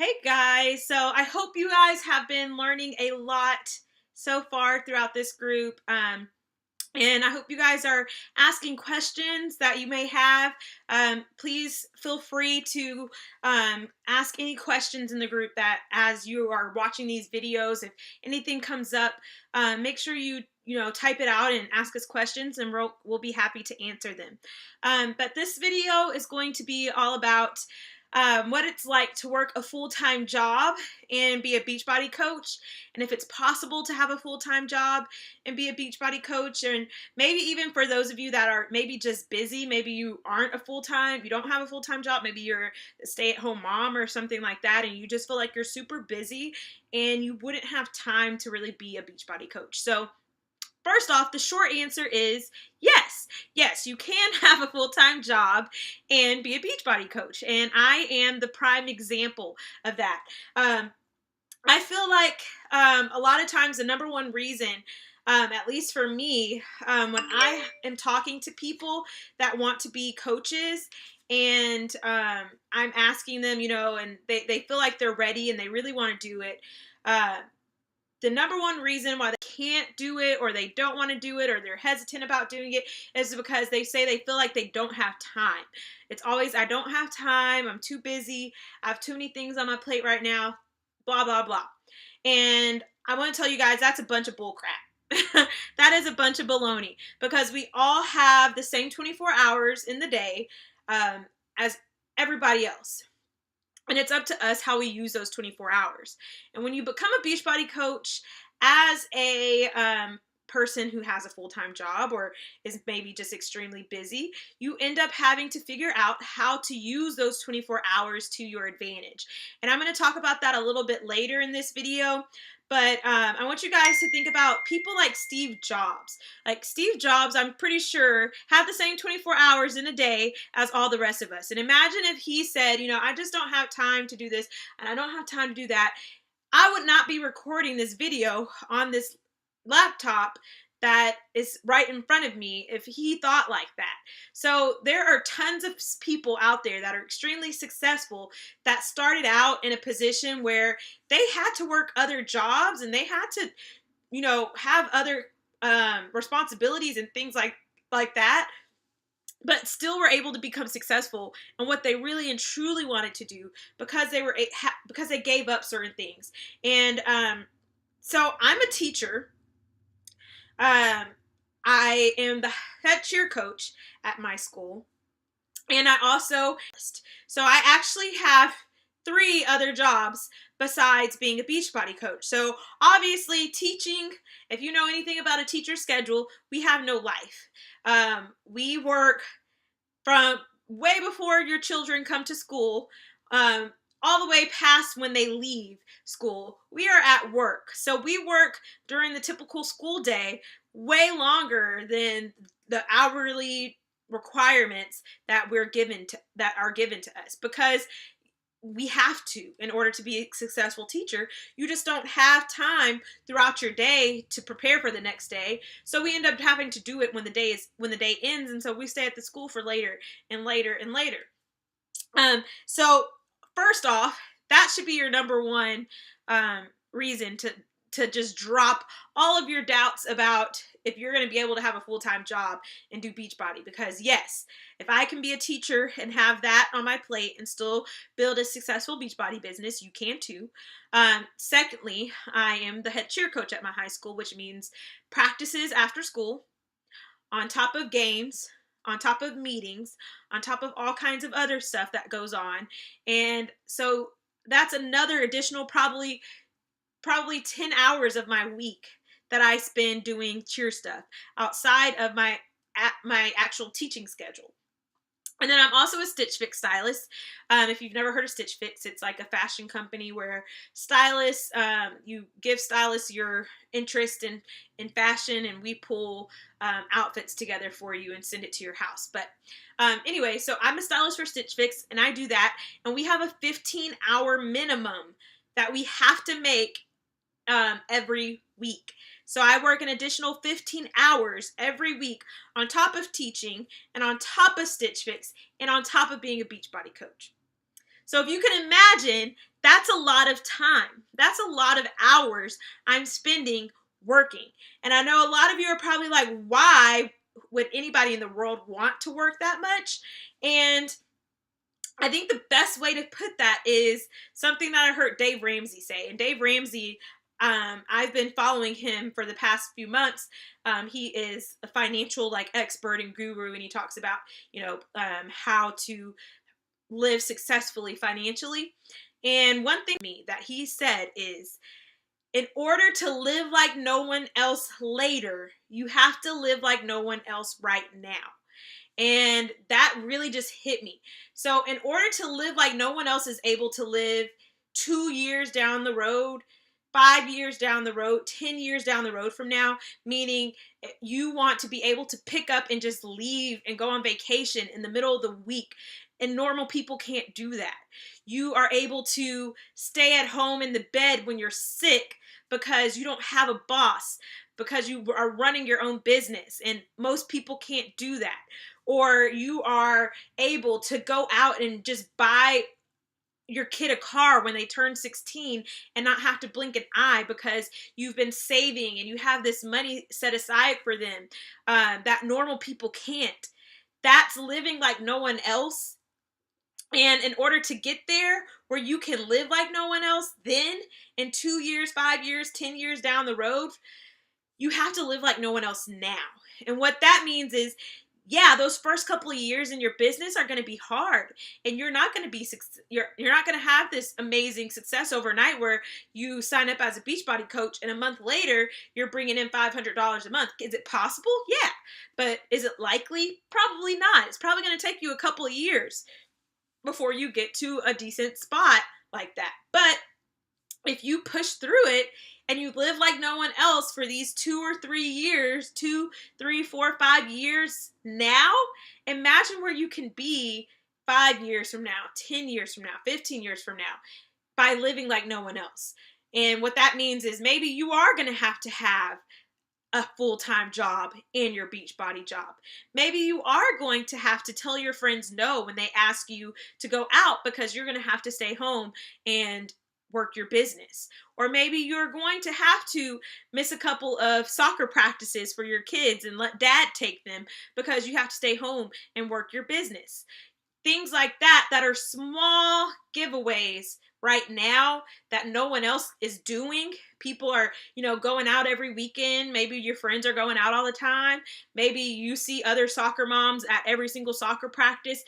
Hey guys, so I hope you guys have been learning a lot so far throughout this group. And I hope you guys are asking questions that you may have. Please feel free to ask any questions in the group that as you are watching these videos, if anything comes up, make sure you type it out and ask us questions, and we'll be happy to answer them. But this video is going to be all about what it's like to work a full-time job and be a Beachbody coach, and if it's possible to have a full-time job and be a Beachbody coach. And maybe even for those of you that are maybe just busy, maybe you don't have a full-time job, maybe you're a stay-at-home mom or something like that, and you just feel like you're super busy and you wouldn't have time to really be a Beachbody coach. So first off, the short answer is yes. Yes, you can have a full-time job and be a Beachbody coach. And I am the prime example of that. I feel like a lot of times the number one reason, at least for me, when I am talking to people that want to be coaches, and I'm asking them, and they feel like they're ready and they really want to do it. The number one reason why they can't do it, or they don't want to do it, or they're hesitant about doing it, is because they say they feel like they don't have time. It's always, I don't have time, I'm too busy, I have too many things on my plate right now, blah, blah, blah. And I want to tell you guys that's a bunch of bull crap. That is a bunch of baloney, because we all have the same 24 hours in the day as everybody else. And it's up to us how we use those 24 hours. And when you become a Beachbody coach as a person who has a full-time job or is maybe just extremely busy, you end up having to figure out how to use those 24 hours to your advantage. And I'm going to talk about that a little bit later in this video. But I want you guys to think about people like Steve Jobs. Like Steve Jobs, I'm pretty sure, had the same 24 hours in a day as all the rest of us. And imagine if he said, I just don't have time to do this and I don't have time to do that. I would not be recording this video on this laptop that is right in front of me if he thought like that. So there are tons of people out there that are extremely successful that started out in a position where they had to work other jobs and they had to, have other responsibilities and things like that, but still were able to become successful in what they really and truly wanted to do because they gave up certain things. And so I'm a teacher. I am the head cheer coach at my school, and so I actually have 3 other jobs besides being a Beachbody coach. So obviously teaching, if you know anything about a teacher's schedule, we have no life. We work from way before your children come to school, all the way past when they leave school. We are at work. So we work during the typical school day way longer than the hourly requirements that are given to us, because we have to, in order to be a successful teacher. You just don't have time throughout your day to prepare for the next day. So we end up having to do it when the day ends, and so we stay at the school for later and later and later. So first off, that should be your number one reason to just drop all of your doubts about if you're going to be able to have a full-time job and do Beachbody. Because yes, if I can be a teacher and have that on my plate and still build a successful Beachbody business, you can too. Secondly, I am the head cheer coach at my high school, which means practices after school, on top of games, on top of meetings, on top of all kinds of other stuff that goes on. And so that's another additional probably 10 hours of my week that I spend doing cheer stuff outside of my actual teaching schedule. And then I'm also a Stitch Fix stylist. If you've never heard of Stitch Fix, it's like a fashion company where stylists, you give stylists your interest in fashion, and we pull outfits together for you and send it to your house. But anyway, so I'm a stylist for Stitch Fix, and I do that. And we have a 15-hour minimum that we have to make every week. So I work an additional 15 hours every week on top of teaching and on top of Stitch Fix and on top of being a Beachbody coach. So if you can imagine That's a lot of time. That's a lot of hours I'm spending working. And I know a lot of you are probably like, why would anybody in the world want to work that much? And I think the best way to put that is something that I heard Dave Ramsey say. And Dave Ramsey, I've been following him for the past few months. He is a financial like expert and guru, and he talks about how to live successfully financially. And one thing that he said is, in order to live like no one else later, you have to live like no one else right now. And that really just hit me. So, in order to live like no one else is able to live 2 years down the road, 5 years down the road, 10 years down the road from now, meaning you want to be able to pick up and just leave and go on vacation in the middle of the week. And normal people can't do that. You are able to stay at home in the bed when you're sick because you don't have a boss, because you are running your own business, and most people can't do that. Or you are able to go out and just buy your kid a car when they turn 16 and not have to blink an eye because you've been saving and you have this money set aside for them that normal people can't. That's living like no one else. And in order to get there where you can live like no one else, then in 2 years, 5 years, 10 years down the road, you have to live like no one else now. And what that means is, yeah, those first couple of years in your business are going to be hard, and you're not going to have this amazing success overnight where you sign up as a Beachbody coach and a month later you're bringing in $500 a month. Is it possible? Yeah. But is it likely? Probably not. It's probably going to take you a couple of years before you get to a decent spot like that. But if you push through it and you live like no one else for these 2 or 3 years, 2, 3, 4, 5 years now, imagine where you can be 5 years from now, 10 years from now, 15 years from now, by living like no one else. And what that means is maybe you are going to have a full-time job and your Beachbody job. Maybe you are going to have to tell your friends no when they ask you to go out because you're going to have to stay home and work your business. Or maybe you're going to have to miss a couple of soccer practices for your kids and let dad take them because you have to stay home and work your business. Things like that are small giveaways right now that no one else is doing. People are, going out every weekend. Maybe your friends are going out all the time. Maybe you see other soccer moms at every single soccer practice.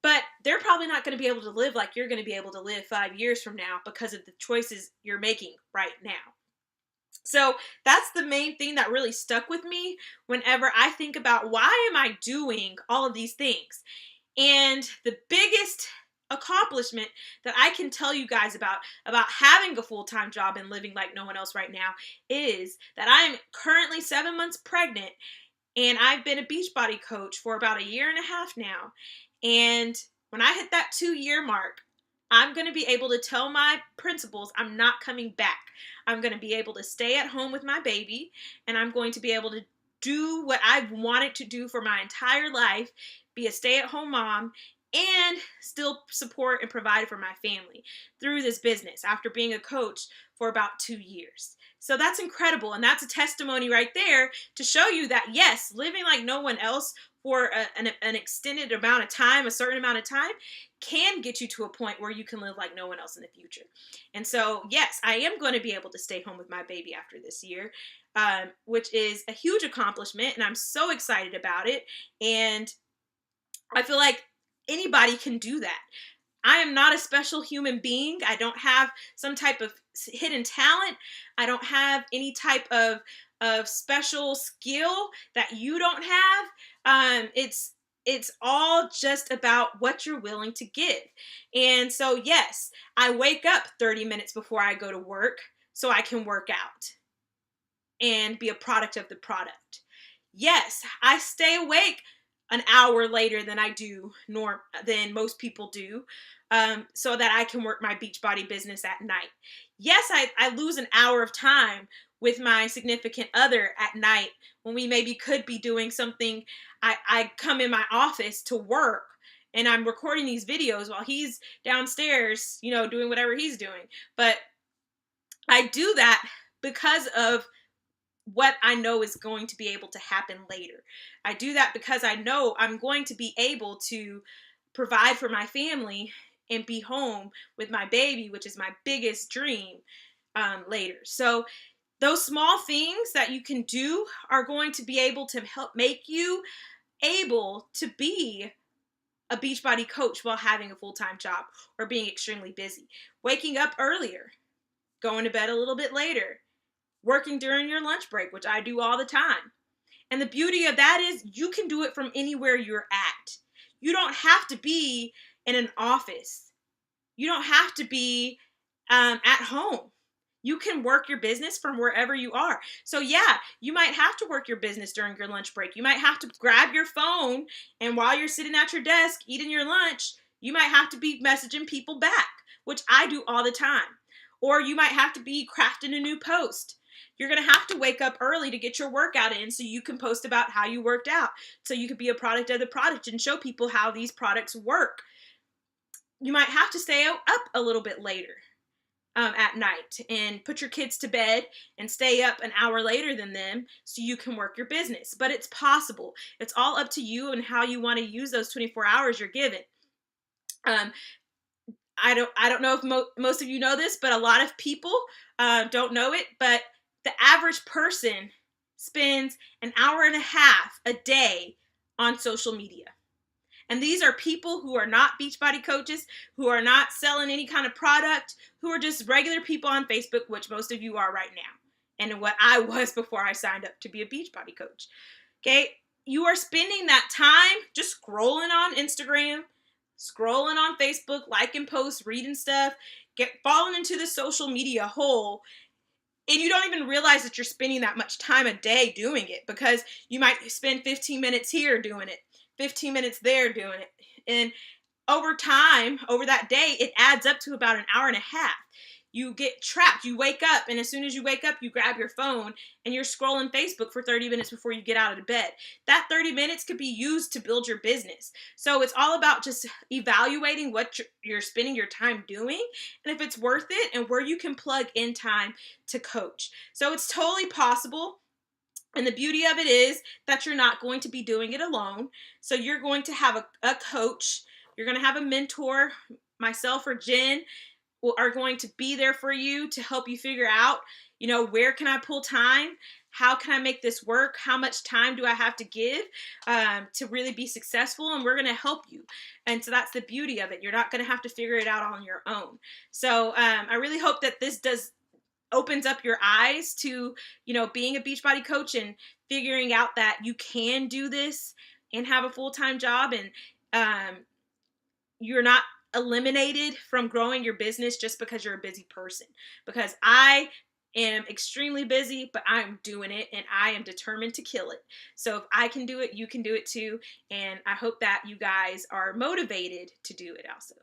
But they're probably not going to be able to live like you're going to be able to live 5 years from now because of the choices you're making right now. So that's the main thing that really stuck with me whenever I think about, why am I doing all of these things? And the biggest accomplishment that I can tell you guys about having a full-time job and living like no one else right now is that I am currently 7 months pregnant, and I've been a Beachbody coach for about 1.5 years now. And when I hit that 2-year mark, I'm going to be able to tell my principals I'm not coming back. I'm going to be able to stay at home with my baby, and I'm going to be able to do what I've wanted to do for my entire life, be a stay-at-home mom, and still support and provide for my family through this business after being a coach for about 2 years. So that's incredible, and that's a testimony right there to show you that, yes, living like no one else for an extended amount of time, a certain amount of time, can get you to a point where you can live like no one else in the future. And so, yes, I am going to be able to stay home with my baby after this year, which is a huge accomplishment, and I'm so excited about it. And I feel like anybody can do that. I am not a special human being. I don't have some type of hidden talent. I don't have any type of special skill that you don't have. It's all just about what you're willing to give. And so, yes, I wake up 30 minutes before I go to work so I can work out and be a product of the product. Yes, I stay awake an hour later than I do than most people do, so that I can work my Beachbody business at night. Yes, I lose an hour of time with my significant other at night when we maybe could be doing something. I come in my office to work and I'm recording these videos while he's downstairs, you know, doing whatever he's doing. But I do that because of what I know is going to be able to happen later. I do that because I know I'm going to be able to provide for my family and be home with my baby, which is my biggest dream, later. So those small things that you can do are going to be able to help make you able to be a Beachbody coach while having a full-time job or being extremely busy. Waking up earlier, going to bed a little bit later, working during your lunch break, which I do all the time. And the beauty of that is you can do it from anywhere you're at. You don't have to be in an office. You don't have to be at home. You can work your business from wherever you are. So yeah, you might have to work your business during your lunch break. You might have to grab your phone, and while you're sitting at your desk eating your lunch, you might have to be messaging people back, which I do all the time. Or you might have to be crafting a new post. You're going to have to wake up early to get your workout in so you can post about how you worked out. So you could be a product of the product and show people how these products work. You might have to stay up a little bit later at night and put your kids to bed and stay up an hour later than them so you can work your business. But it's possible. It's all up to you and how you want to use those 24 hours you're given. I don't know if most of you know this, but a lot of people don't know it, but the average person spends an hour and a half a day on social media. And these are people who are not Beachbody coaches, who are not selling any kind of product, who are just regular people on Facebook, which most of you are right now, and what I was before I signed up to be a Beachbody coach. Okay, you are spending that time just scrolling on Instagram, scrolling on Facebook, liking posts, reading stuff, falling into the social media hole, and you don't even realize that you're spending that much time a day doing it, because you might spend 15 minutes here doing it, 15 minutes there doing it. And over time, over that day, it adds up to about an hour and a half. You get trapped. You wake up, and as soon as you wake up, you grab your phone and you're scrolling Facebook for 30 minutes before you get out of bed. That 30 minutes could be used to build your business. So it's all about just evaluating what you're spending your time doing and if it's worth it and where you can plug in time to coach. So it's totally possible. And the beauty of it is that you're not going to be doing it alone. So you're going to have a coach. You're going to have a mentor. Myself or Jen are going to be there for you to help you figure out, you know, where can I pull time? How can I make this work? How much time do I have to give to really be successful? And we're going to help you. And so that's the beauty of it. You're not going to have to figure it out on your own. So I really hope that this opens up your eyes to, you know, being a Beachbody coach and figuring out that you can do this and have a full-time job, and you're not eliminated from growing your business just because you're a busy person. Because I am extremely busy, but I'm doing it and I am determined to kill it. So if I can do it, you can do it too. And I hope that you guys are motivated to do it also.